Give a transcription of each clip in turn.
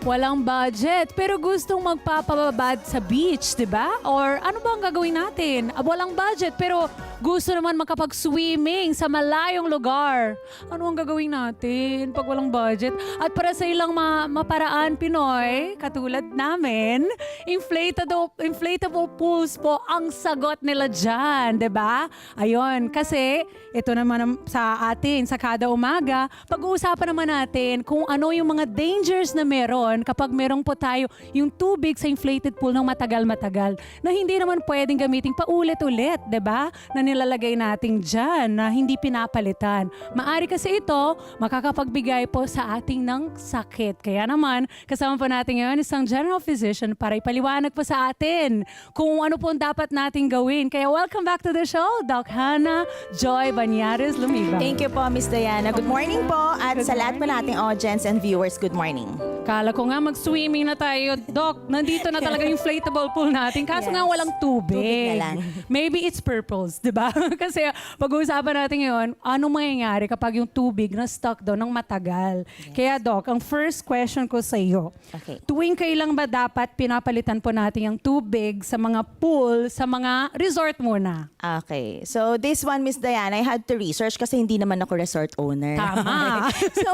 Walang budget, pero gustong magpapababad sa beach, di ba? Or ano ba ang gagawin natin? Walang budget, pero gusto naman makapag-swimming sa malayong lugar. Ano ang gagawin natin pag walang budget? At para sa ilang maparaan Pinoy, katulad namin, inflatable pools po ang sagot nila dyan, di ba? Ayun, kasi ito naman sa atin, sa kada umaga, pag-uusapan naman natin kung ano yung mga dangers na meron kapag meron po tayo yung tubig sa inflated pool ng matagal-matagal na hindi naman pwedeng gamitin paulit-ulit, di ba? Na nilalagay natin dyan na hindi pinapalitan. Maari kasi ito makakapagbigay po sa ating ng sakit. Kaya naman, kasama po natin ngayon isang general physician para ipaliwanag po sa atin kung ano po ang dapat nating gawin. Kaya welcome back to the show, Doc Hannah Joy Banyares Lumiba. Thank you po, Miss Diana. Good morning po. At sa lahat po nating audience and viewers, good morning. Kala ko nga mag-swimming na tayo, Doc. Nandito na talaga yung inflatable pool natin. Kaso nga walang tubig. Tubig na lang. Maybe it's purples, di ba? Kasi pag-uusapan natin ngayon, anong mangyayari kapag yung tubig na stuck daw ng matagal. Kaya Doc, ang first question ko sa iyo, Okay. tuwing kailang ba dapat pinapalitan po natin yung tubig sa mga pool, sa mga resort muna? Okay. So this one, Miss Diana, I had to research kasi hindi naman ako resort owner. Tama. So,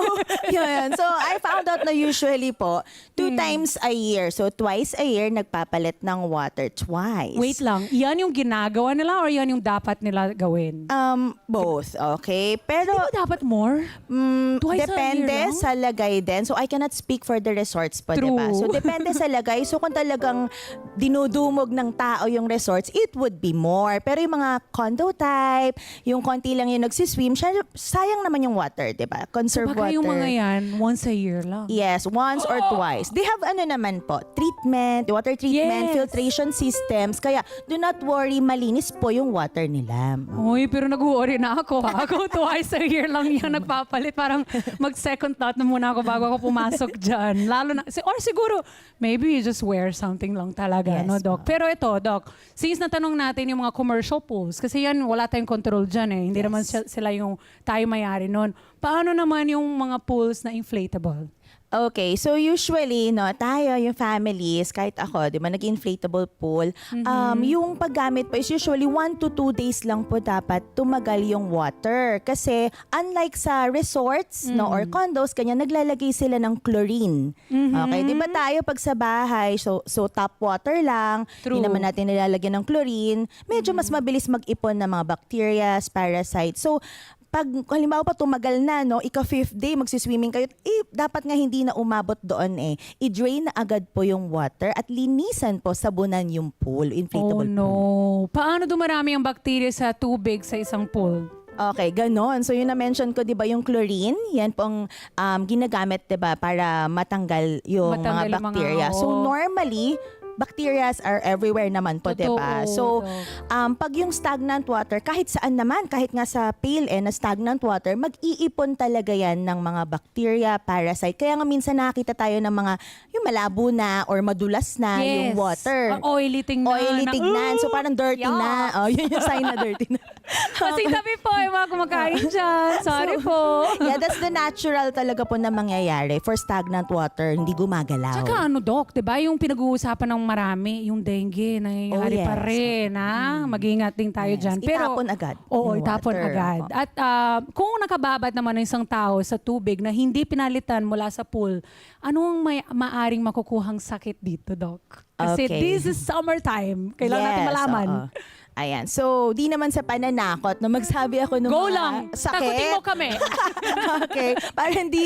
yun. So I found out na usually po, 2 times a year. So twice a year, nagpapalit ng water. Twice. Wait lang, yan yung ginagawa nila or yan yung dapat nila gawin? Both. Okay. Pero, Di ba dapat more? Twice a depende year lang? sa lagay din. So I cannot speak for the resorts po, True. diba? So depende sa lagay. So kung talagang dinudumog ng tao yung resorts, it would be more. Pero yung mga condo type, yung konti lang yung nagsiswim, sayang naman yung water, diba? Conserve Baka water. yung mga yan, once a year lang. Yes, once or twice. They have ano naman po, treatment, water treatment, Yes. filtration systems. Kaya do not worry, malinis po yung water nila. Uy, pero nag-worry na ako. Ako twice a year lang yan nagpapalit. Parang mag-second thought na muna ako bago ako pumasok dyan. Lalo na, or siguro, maybe you just wear something lang talaga, Yes, no, Doc? Pero ito, Doc, since natanong natin yung mga commercial pools, kasi yan, wala tayong control dyan eh. Hindi naman sila yung tayo mayari nun. Paano naman yung mga pools na inflatable? Okay, so usually, no, tayo, yung families, kahit ako, di ba, nag-inflatable pool, yung paggamit po is usually 1 to 2 days lang po dapat tumagal yung water. Kasi unlike sa resorts, no, or condos, kanya naglalagay sila ng chlorine. Okay, di ba tayo pag sa bahay, so tap water lang, True. hindi naman natin nilalagyan ng chlorine, medyo mas mabilis mag-ipon ng mga bacteria, parasites. So, pag halimbawa pa tumagal na, no, ika-5th day magsiswimming kayo, dapat nga hindi na umabot doon eh. I-drain na agad po yung water at linisan po, sabunan yung pool, inflatable Oh no. pool. Paano dumarami ang bacteria sa tubig sa isang pool? Okay, ganon. So yun na-mention ko, di ba, yung chlorine, yan pong ginagamit, di ba, para matanggal yung Matanggal mga yung mga, bacteria. So oo. normally, bacteria are everywhere naman po, di ba? Totoo, So, pag yung stagnant water, kahit saan naman, kahit nga sa pail na stagnant water, mag-iipon talaga yan ng mga bacteria, parasite. Kaya nga minsan nakakita tayo ng mga, yung malabo na or madulas na yung water. Ang oily tingnan. Oily tignan. So parang dirty yuck. na. Oh, yun yung sign na dirty na. Kasi tabi po, yung mga kumakain dyan. Sorry po. Yeah, that's the natural talaga po na mangyayari for stagnant water, hindi gumagalaw. Tsaka ano, Doc, diba yung pinag-uusapan ng marami, yung dengue, nangyayari Oh, yes. pa rin, ha? Mag-ingat din tayo Yes. dyan. Pero, Itapon agad Oo, yung itapon water. agad. Opo. At kung nakababad naman ng isang tao sa tubig na hindi pinalitan mula sa pool, ano ang maaring makukuhang sakit dito, Doc? Kasi Okay. this is summertime. Kailangan natin Yes, malaman. oo. Ayan. So, di naman sa pananakot na magsabi ako ng Go mga lang! sakit. Takutin mo kami! Okay.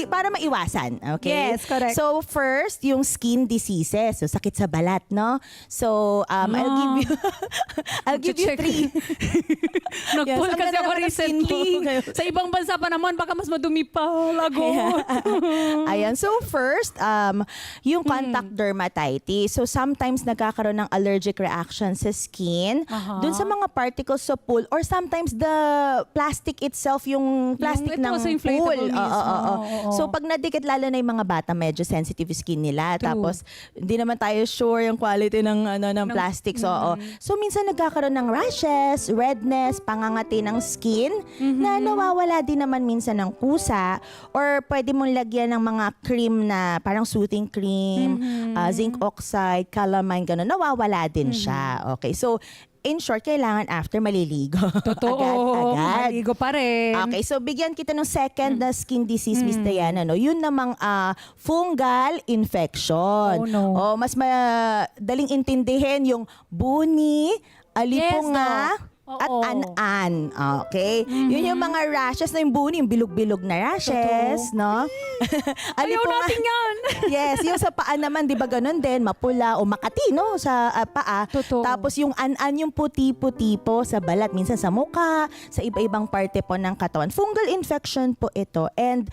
Para maiwasan. Okay? Yes, correct. So, first, yung skin diseases. So, sakit sa balat, no? So, I'll give you Check. 3. Nag-pool Yes, ang kasi ganda ako naman ng skin mo recently. ngayon. Sa ibang bansa pa naman, baka mas madumi pa. Lagot. Ayan. So first, yung contact dermatitis. So sometimes nagkakaroon ng allergic reaction sa skin. Aha. Dun sa mga particles sa pool or sometimes the plastic itself, yung plastic ito, ng sa inflatable pool. mismo. Oo. So pag nadikit, lalo na yung mga bata, medyo sensitive skin nila. True. Tapos hindi naman tayo sure yung quality ng plastics. So minsan nagkakaroon ng rashes, redness, pangangati ng skin na nawawala din naman minsan ng kusa, or pwede mong lagyan ng mga cream na parang soothing cream, zinc oxide, calamine, gano'n. Nawawala din siya. Okay, so in short, kailangan after maliligo. Totoo. Agad-agad. Maligo pa rin. Okay, so bigyan kita ng second na skin disease, Miss Diana, no? Yun namang fungal infection. Oh, no. Mas madaling intindihin yung buni, alipunga, at Oo. an-an. Okay? Yun yung mga rashes na yung buni, yung bilog-bilog na rashes, no? Ayaw natin yan. Yes, yung sa paa naman, di ba ganun din, mapula o makati, no? Sa paa. Totoo. Tapos yung an-an, yung puti-puti po sa balat, minsan sa mukha, sa iba-ibang parte po ng katawan. Fungal infection po ito. And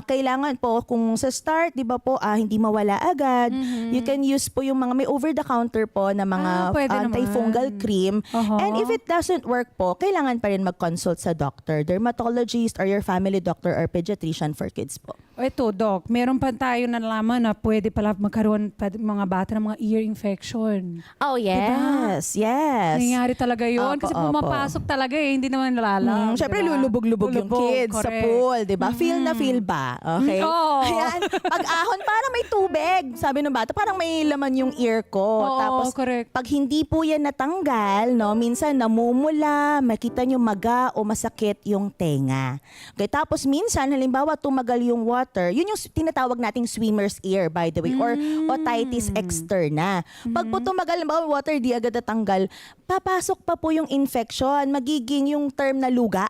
kailangan po, kung sa start, di ba po, hindi mawala agad, you can use po yung mga may over-the-counter po na mga pwede antifungal naman. cream. Uh-huh. And if it doesn't work po, kailangan pa rin mag-consult sa doctor, dermatologist, or your family doctor or pediatrician for kids po. Ito, Doc, meron pa tayo nalaman na pwede pala magkaroon pa mga bata ng mga ear infection. Oh, yes. Yes. Nangyayari talaga yun. Opo, Kasi opo. pumapasok talaga hindi naman nalalang. Siyempre, diba? lulubog-lubog yung kids sa correct. pool, di ba? Feel na feel ba? Okay? Oo. Ayan. Pag ahon, parang may tubig. Sabi ng bata, parang may laman yung ear ko. Oo, Tapos, correct. pag hindi po yan natanggal, no, minsan namumula, makita nyo maga o masakit yung tenga. Okay, tapos minsan, halimbawa, tumagal yung water, yun yung tinatawag nating swimmer's ear, by the way, or otitis externa. Pag po tumagal, halimbawa, water, di agad natanggal, papasok pa po yung infection, magiging yung term na luga.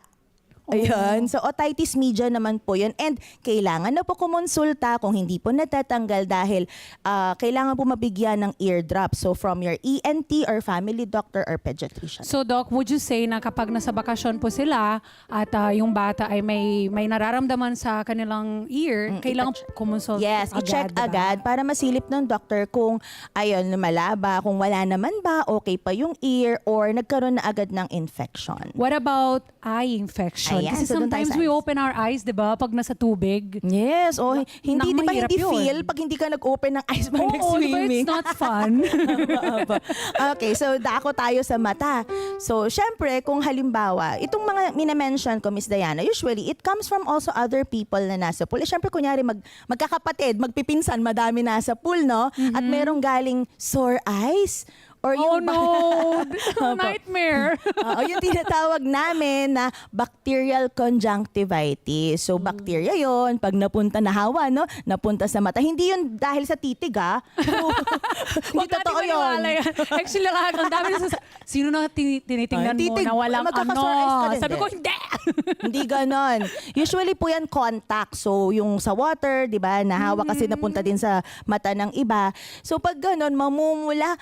Ayan. So, otitis media naman po yun. And kailangan na po kumonsulta kung hindi po natatanggal dahil kailangan po mabigyan ng ear drop. So, from your ENT or family doctor or pediatrician. So, Doc, would you say na kapag nasa bakasyon po sila at yung bata ay may nararamdaman sa kanilang ear, kailangan kumonsul Yes, agad, i-check diba? agad para masilip ng doctor kung ayun, lumalaba, kung wala naman ba, okay pa yung ear or nagkaroon na agad ng infection. What about eye infection? Ayan, Kasi so dun tayo sometimes sa we eyes. open our eyes, di ba? Pag nasa tubig. Yes, hindi, di ba mahirap hindi yun. feel pag hindi ka nag-open ng eyes pag Oo, di ba? nag-swimming? It's not fun. Okay, so dako tayo sa mata. So, syempre, kung halimbawa, itong mga minamention ko, Miss Diana, usually, it comes from also other people na nasa pool. Syempre, kunyari, magkakapatid, magpipinsan, madami nasa pool, no? At merong galing sore eyes. Or Oh yung no! Nightmare! yung tinatawag namin na bacterial conjunctivitis. So, bacteria yon pag napunta na hawa, no? Napunta sa mata. Hindi yun dahil sa titig, ha? Hindi Huwag natin totoo yun. maniwala yan. Actually, lahat ang dami na sino na tinitingnan mo titig, na walang magkaka-sore eyes ka ano? din, Sabi di? ko, hindi! Hindi ganon. Usually po yan contact. So, yung sa water, di ba, nahawa kasi napunta din sa mata ng iba. So, pag ganon, mamumula,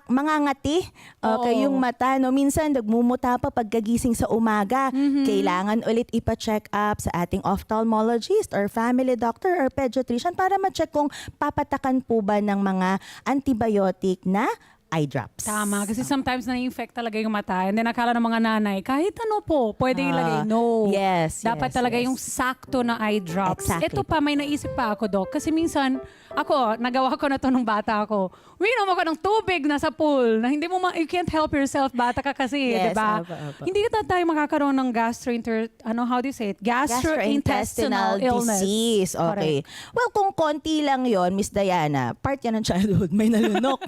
mangangati. Okay, Oo. yung mata, no? Minsan, nagmumuta pa pagkagising sa umaga. Kailangan ulit ipa-check up sa ating ophthalmologist or family doctor or pediatrician para ma-check kung papatakan po ba ng mga antibiotic na eye drops. Tama, kasi sometimes na-infect talaga yung mata. And then akala ng mga nanay, kahit ano po, pwede ilagay. No. Yes, Dapat yes, talaga yes. yung sakto na eye drops. Exactly. Ito pa, may naisip pa ako, Doc. Kasi minsan, ako, nagawa ko na to nung bata ako. Uminom ako ng tubig na sa pool na hindi mo you can't help yourself. Bata ka kasi, Yes, di ba? opo. Hindi na tayo makakaroon ng how do you say it? Gastrointestinal illness. disease. Okay. Correct. Well, kung konti lang yon, Miss Diana, part yan ng childhood, may nalunok.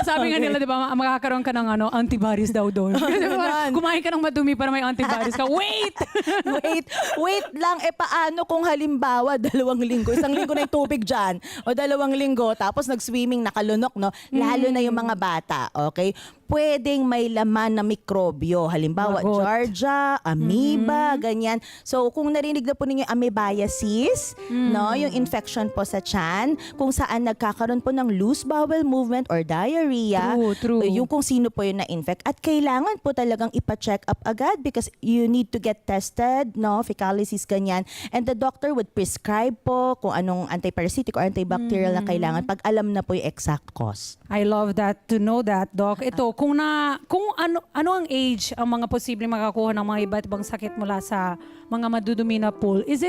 Sabi nga Okay. nila, di ba, makakaroon ka ng antibodies daw doon. Kasi naman. kumain ka ng madumi para may antibodies ka. Wait! wait lang. Paano kung halimbawa, 2 linggo, 1 linggo na yung tubig dyan, o 2 linggo, tapos nag-swimming, nakalunok, no? Lalo na yung mga bata, okay? Pwedeng may laman na mikrobyo. Halimbawa, Lagot. Giardia, amoeba, ganyan. So, kung narinig na po ninyo amoebiasis, no, yung infection po sa tiyan, kung saan nagkakaroon po ng loose bowel movement or diarrhea, bacteria. True. Yung kung sino po yung na-infect. At kailangan po talagang ipa-check up agad because you need to get tested, no? Fecalysis, ganyan. And the doctor would prescribe po kung anong antiparasitic or antibacterial na kailangan pag alam na po yung exact cause. I love that, to know that, Doc. Ito, kung ano ang age ang mga posibleng makakuha ng mga iba't ibang sakit mula sa mga madudumi na pool, is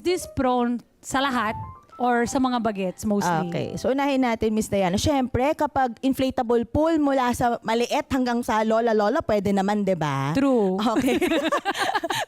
this prone sa lahat or sa mga bagets mostly? Okay. So, unahin natin, Miss Diana. Siyempre, kapag inflatable pool mula sa maliit hanggang sa lola-lola, pwede naman, di ba? True. Okay.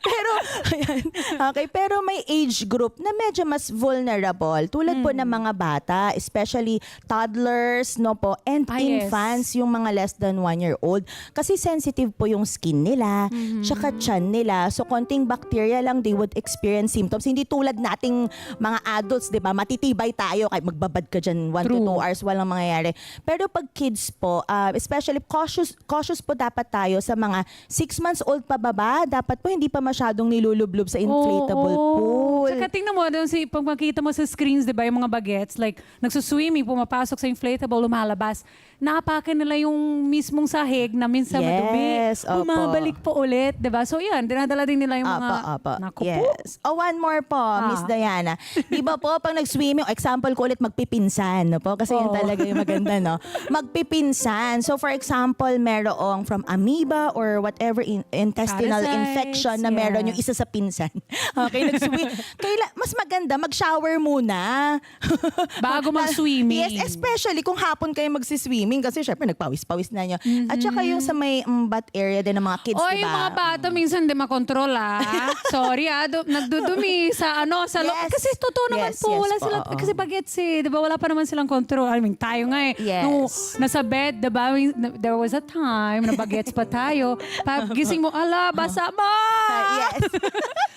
pero, ayan. Okay. Pero may age group na medyo mas vulnerable. Tulad po ng mga bata, especially toddlers, no po, and Yes. infants, yung mga less than 1 year old. Kasi sensitive po yung skin nila, tsaka tiyan nila. So, konting bacteria lang, they would experience symptoms. Hindi tulad nating mga adults, di ba? Matitibay tayo, kahit magbabad ka dyan 1 to 2 True. hours, walang mangyayari. Pero pag kids po, especially cautious po dapat tayo sa mga 6 months old pababa. Dapat po hindi pa masyadong nilulublob sa inflatable pool. Tsaka tingnan mo, pag makita mo sa screens, di ba, yung mga bagets, like, nagsuswimming, pumapasok sa inflatable, lumalabas, naapakan nila yung mismong sahig na minsan madumi. Yes, opo. Bumabalik po ulit, di ba? So, yan, dinadala din nila yung mga, naku po. Yes. One more po, Miss Diana. Di ba po, pag nag-swimming, example ko ulit, magpipinsan. No po? Kasi yun talaga yung maganda, no? Magpipinsan. So, for example, merong from amoeba or whatever intestinal Parasites, infection na meron yung isa sa pinsan. Okay, nag-swim. Mas maganda, mag-shower muna. Bago mag-swimming. Yes, especially kung hapon kayo magsiswimming kasi syempre nagpawis-pawis na nyo. At saka yung sa may butt area din ng mga kids, O, diba? yung mga bata, minsan di makontrol, Sorry, nagdudumi sa loob. Yes. Kasi totoo naman Yes, po, yes wala po, silang, oo. kasi bagets di ba, wala pa naman silang control. I mean, tayo nga Yes. nung nasa bed, di ba, there was a time na bagets pa tayo. Pag gising mo, basa mo! Yes.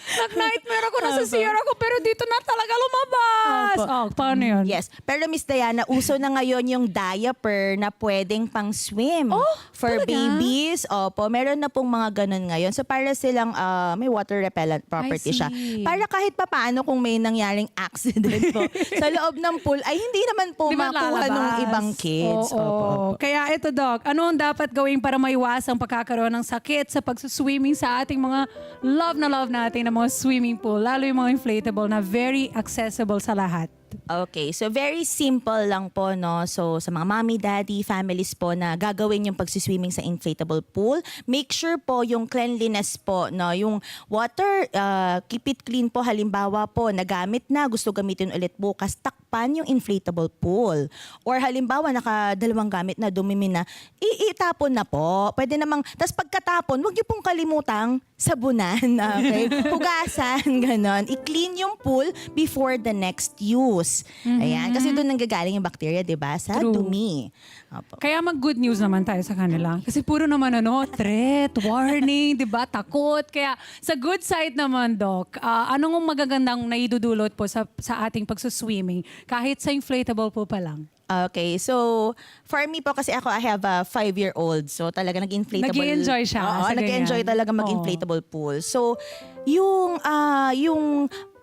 Nag-nightmare ako, nasa CR ako, pero dito na talaga lumabas. Opo. Oh, paano yun? Yes. Pero Miss Diana, uso na ngayon yung diaper na pwedeng pang swim. For talaga? babies. Opo, meron na pong mga ganun ngayon. So para silang may water repellent property siya. see. Para kahit papaano kung may nangyaring accident po sa loob ng pool, ay hindi naman po Di ba makuha ng lalabas? ibang kids. Oo. Opo. Kaya ito, Doc, ano ang dapat gawin para maiwasan ang pagkakaroon ng sakit sa pagsuswimming sa ating mga love natin na mga swimming pool, lalo yung mga inflatable na very accessible sa lahat? Okay, so very simple lang po, no? So sa mga mommy, daddy, families po na gagawin yung pagsiswimming sa inflatable pool, make sure po yung cleanliness po, no? Yung water, keep it clean po. Halimbawa po, nagamit na, gusto gamitin ulit bukas, takpan yung inflatable pool. Or halimbawa, nakadalawang gamit na, dumimi na, itapon na po. Pwede namang, tas pagkatapon, huwag niyo pong kalimutang sabunan, okay? Hugasan, ganon. I-clean yung pool before the next use. Ayan, kasi doon nanggagaling yung bacteria, 'di ba? Sa True. dumi. Opo. Kaya mag-good news naman tayo sa kanila. Kasi puro naman threat, warning, di ba, takot. Kaya sa good side naman, Doc, anong magagandang naidudulot po sa ating pagsuswimming kahit sa inflatable po pa lang? Okay, so for me po kasi I have a 5-year-old. So talaga nag-inflatable. Nag-i-enjoy siya Oo, sa nag-enjoy ganyan. talaga mag-inflatable pool. So yung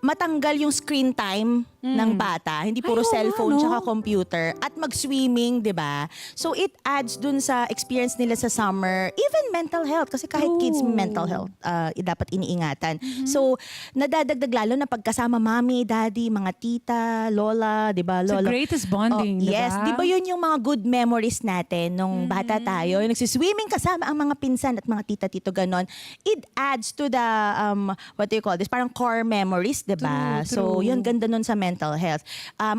matanggal yung screen time ng bata, hindi puro Ay, oo cellphone nga, no? tsaka computer, at mag-swimming, 'di ba? So it adds dun sa experience nila sa summer, even mental health kasi kahit True. kids mental health dapat iniingatan. So nadadagdag lalo na pagkasama mommy, daddy, mga tita, lola, 'di ba? It's the Lolo. greatest bonding, di ba? Yes, di ba yun yung mga good memories natin nung bata tayo, yung nagsiswimming kasama ang mga pinsan at mga tita-tito ganon. It adds to the, what do you call this, parang core memories, di ba? True, So true. yun, ganda nun sa mental health.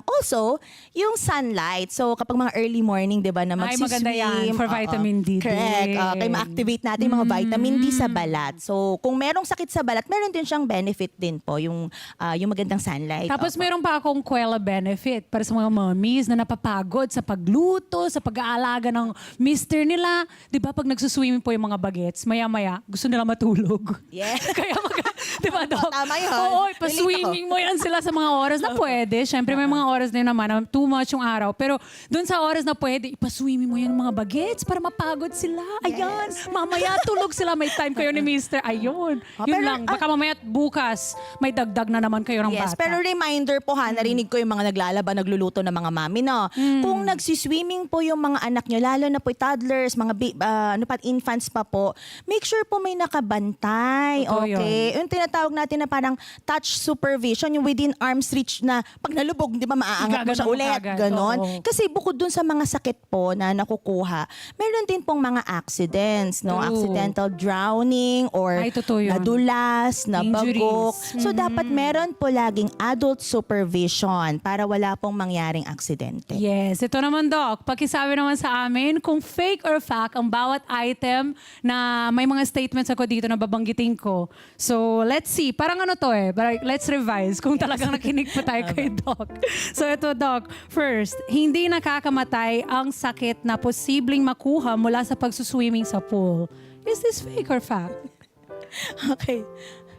Also, yung sunlight. So kapag mga early morning, di ba, na Ay, magsiswim. maganda yan for oo, vitamin D Correct. din. Okay, ma-activate natin yung mga vitamin D sa balat. So kung merong sakit sa balat, meron din siyang benefit din po, yung magandang sunlight. Tapos Opo. meron pa akong Quella benefit para sa mga mommies na napapagod sa pagluto, sa pag-aalaga ng mister nila. Di ba pag nagsuswimming po yung mga bagets, maya-maya gusto nila matulog. Yes. Kaya Di ba, Doc? Tama yun. Oo, Relate pa-swimming mo yan sila sa mga oras na pwede. Siyempre, may mga oras din naman na too much yung araw. Pero dun sa oras na pwede, ipa-swimming mo yan mga bagets para mapagod sila. Ayan. Mamaya tulog sila. May time kayo ni Mister. Ayun. Yun pero, lang. Baka mamaya bukas, may dagdag na naman kayo ng Yes, bata. pero reminder po ha, narinig ko yung mga naglalaba, nagluluto ng mga mami, no? Kung nagsiswimming po yung mga anak nyo, lalo na po toddlers, mga infants pa po, make sure po may nakabantay. Totoo Okay? Yung tinatawag natin na parang touch supervision, yung within arm's reach na pag nalubog, di ba maaangat mo siya Gaganon mo ulit. kagad. Ganon. Oo. Kasi bukod dun sa mga sakit po na nakukuha, meron din pong mga accidents, no? True. Accidental drowning or Ay, totoo yun. nadulas, nabagok. Injuries. So dapat meron po laging adult supervision para wala pong mangyaring aksidente. Yes, ito naman, Doc. Pakisabi naman sa amin kung fake or fact ang bawat item na may mga statements ako dito na babanggitin ko. So, let's see. Parang ano to but let's revise kung talagang nakinig pa tayo kay Doc. So, ito, Doc. First, hindi nakakamatay ang sakit na posibleng makuha mula sa pagsuswimming sa pool. Is this fake or fact? Okay.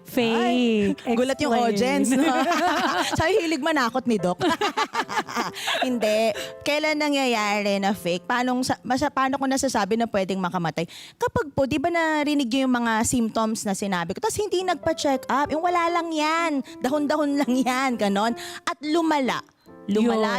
Fake. Gulat yung Explain. audience, no? Sabi, hilig manakot ni Doc. Hindi. Kailan nangyayari na fake? Paano ko nasasabi na pwedeng makamatay? Kapag po, di ba narinig niyo yung mga symptoms na sinabi ko, tapos hindi nagpa-check up, yung wala lang yan, dahon-dahon lang yan, ganon. At lumala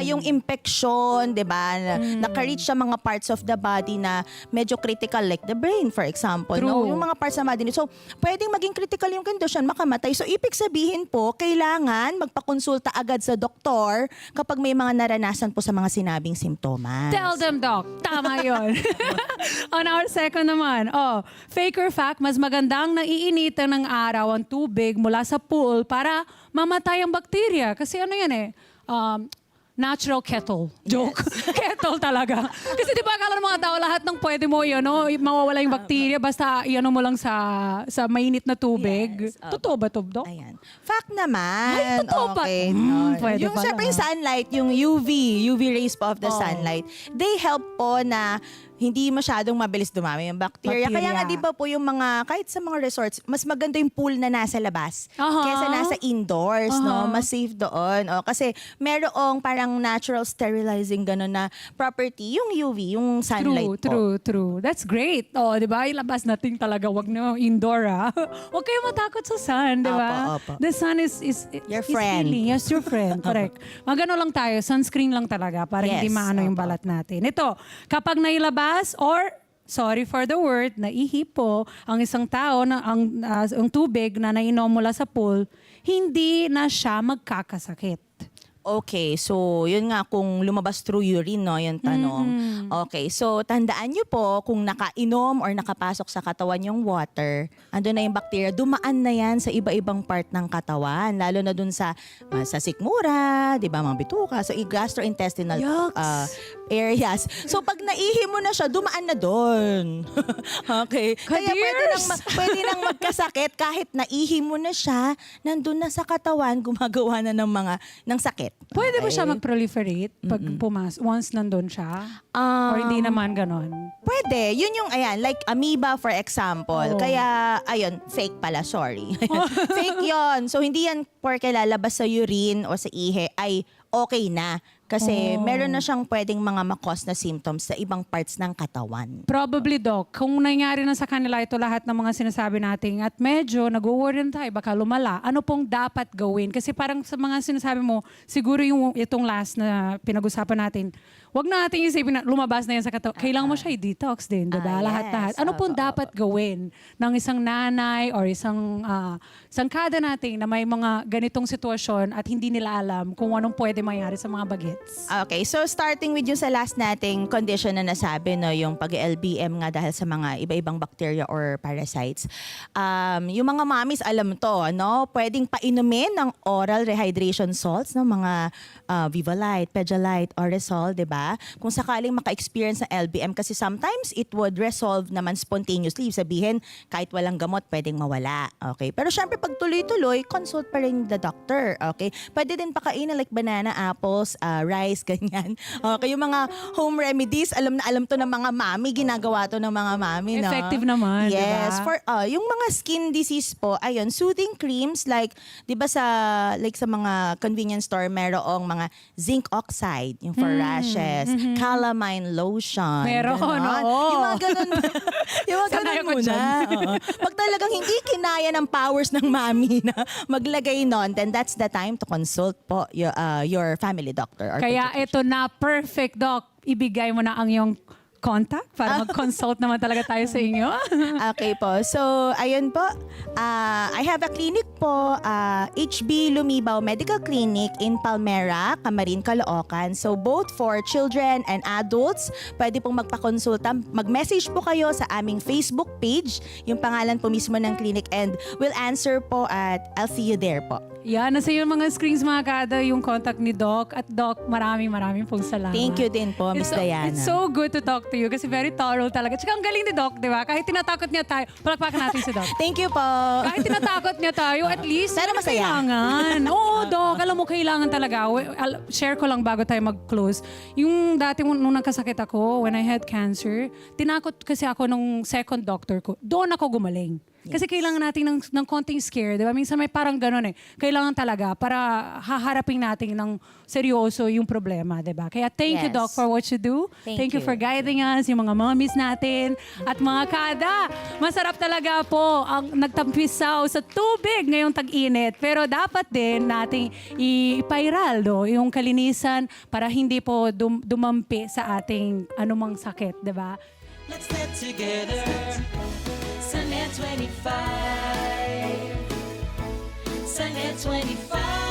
yung infection, 'di ba? Naka-reach sa mga parts of the body na medyo critical, like the brain, for example, no? True. Yung mga parts ng body. So, pwedeng maging critical yung condition, makamatay. So, ibig sabihin po, kailangan magpakonsulta agad sa doktor kapag may mga naranasan po sa mga sinabing simptomas. Tell them, Doc. Tama yun. On our second naman, fake or fact, mas magandang naiinitan ng araw ang tubig mula sa pool para mamatay ang bakterya. Kasi ano yan natural kettle. Joke. Kettle talaga. Kasi di ba akala ng mga tao, lahat ng pwede mo mawawala yung bakterya basta iano mo lang sa mainit na tubig. Yes, Totoo ba to, Doc? Ayan. Fact naman. Ay, totoo ba? Okay. Pwede Yung pala. syempre yung sunlight, yung UV rays po of the sunlight, they help po na hindi masyadong mabilis dumami yung bacteria. Kaya nga Bacteria. di ba po yung mga, kahit sa mga resorts, mas maganda yung pool na nasa labas kesa nasa indoors, no? Mas safe doon. Kasi merong parang natural sterilizing gano'n na property, yung UV, yung sunlight po. True. That's great. Di ba? Ilabas natin talaga. Wag na indoor, Huwag kayo matakot sa sun, di ba? Opo. The sun is Your is friend. healing. Yes, your friend. Correct. Magano lang tayo. Sunscreen lang talaga para Yes, hindi maano yung opo. balat natin. Ito, kapag nailabas or sorry for the word, naihipo ang isang tao na ang tubig na nainom mula sa pool, hindi na siya magkakasakit. Okay, so yun nga kung lumabas through urine, no, yung tanong. Okay, so tandaan nyo po kung nakainom or nakapasok sa katawan yung water, ando na yung bacteria, dumaan na yan sa iba-ibang part ng katawan, lalo na dun sa sikmura, di ba, mga bituka, so gastrointestinal Yucks. areas. So pag naihi mo na siya, dumaan na dun. Okay. Kaya pwede nang magkasakit kahit naihi mo na siya, nandun na sa katawan, gumagawa na ng sakit. Pwede ba Okay? siya mag-proliferate pag once nandun siya? Or hindi naman ganon? Pwede. Yun yung, like amoeba for example. Oo. Kaya, fake pala, sorry. Fake yon. So, hindi yan porke lalabas sa urine o sa ihe ay okay na. Kasi meron na siyang pwedeng mga makos na symptoms sa ibang parts ng katawan. Probably, Doc. Kung nangyari na sa kanila ito lahat ng mga sinasabi natin at medyo nag-worry na tayo, baka lumala, ano pong dapat gawin? Kasi parang sa mga sinasabi mo, siguro yung itong last na pinag-usapan natin, wag na natin isipin na lumabas na yan sa katawan. Kailangan mo siya i-detox din, diba? Yes. Lahat-lahat. Ano pong dapat gawin ng isang nanay or isang sangkada natin na may mga ganitong sitwasyon at hindi nila alam kung anong pwede mangyari sa mga bagets? Okay, so starting with yung sa last nating condition na nasabi, no, yung pag-LBM nga dahil sa mga iba-ibang bacteria or parasites. Yung mga mommies, alam to, no? Pwedeng painumin ng oral rehydration salts, no? Mga Vivalite, Pedialyte, Oresol, di ba? Kung sakaling maka-experience ng LBM, kasi sometimes it would resolve naman spontaneously. Sabihin, kahit walang gamot, pwedeng mawala. Okay? Pero syempre, pag tuloy-tuloy, consult pa rin the doctor. Okay? Pwede din pakainin like banana, apples, rice, ganyan. Okay, yung mga home remedies, alam na alam to ng mga mami, ginagawa to ng mga mami, no? Effective naman, Yes, diba? for yung mga skin disease po, ayun, soothing creams like 'di ba sa mga convenience store merong mga zinc oxide, yung for rashes, calamine lotion. Meron, ganon. oo. Yung mga ganun. Yung mga Sanay ganun ako muna. dyan. Oo. Pag talagang hindi kinaya ng powers ng mami na maglagay nun, then that's the time to consult po your family doctor. Or Kaya pediatrician. ito na, perfect doc. Ibigay mo na ang iyong contact para mag-consult naman talaga tayo sa inyo. Okay po. So, ayun po. I have a clinic po, HB Lumibaw Medical Clinic in Palmera, Camarin, Caloocan. So, both for children and adults, pwede pong magpakonsulta. Mag-message po kayo sa aming Facebook page, yung pangalan po mismo ng clinic, and we'll answer po at I'll see you there po. Yan, nasa yung mga screens mga kada, yung contact ni Doc. At Doc, maraming pong salamat. Thank you din po, Miss Diana. It's so good to talk to you kasi very thorough talaga. Tsaka ang galing ni Doc, di ba? Kahit tinatakot niya tayo, palakpakan natin si Doc. Thank you po. Kahit tinatakot niya tayo, at least Pero masaya. kailangan. Oo, Doc, alam mo, kailangan talaga. Share ko lang bago tayo mag-close. Yung dati nung nagkasakit ako, when I had cancer, tinakot kasi ako nung second doctor ko. Doon ako gumaling. Kasi kailangan natin ng konting scare, di ba? Minsan may parang ganun eh. Kailangan talaga para haharapin natin ng seryoso yung problema, di ba? Kaya thank you, Yes. Doc, for what you do. Thank you you. for guiding us, yung mga mommies natin. At mga kada, masarap talaga po ang nagtampisaw sa tubig ngayong tag-init. Pero dapat din nating ipairal yung kalinisan para hindi po dumampi sa ating anumang sakit, di ba? Let's get together. Sunnet 25. Sunnet 25.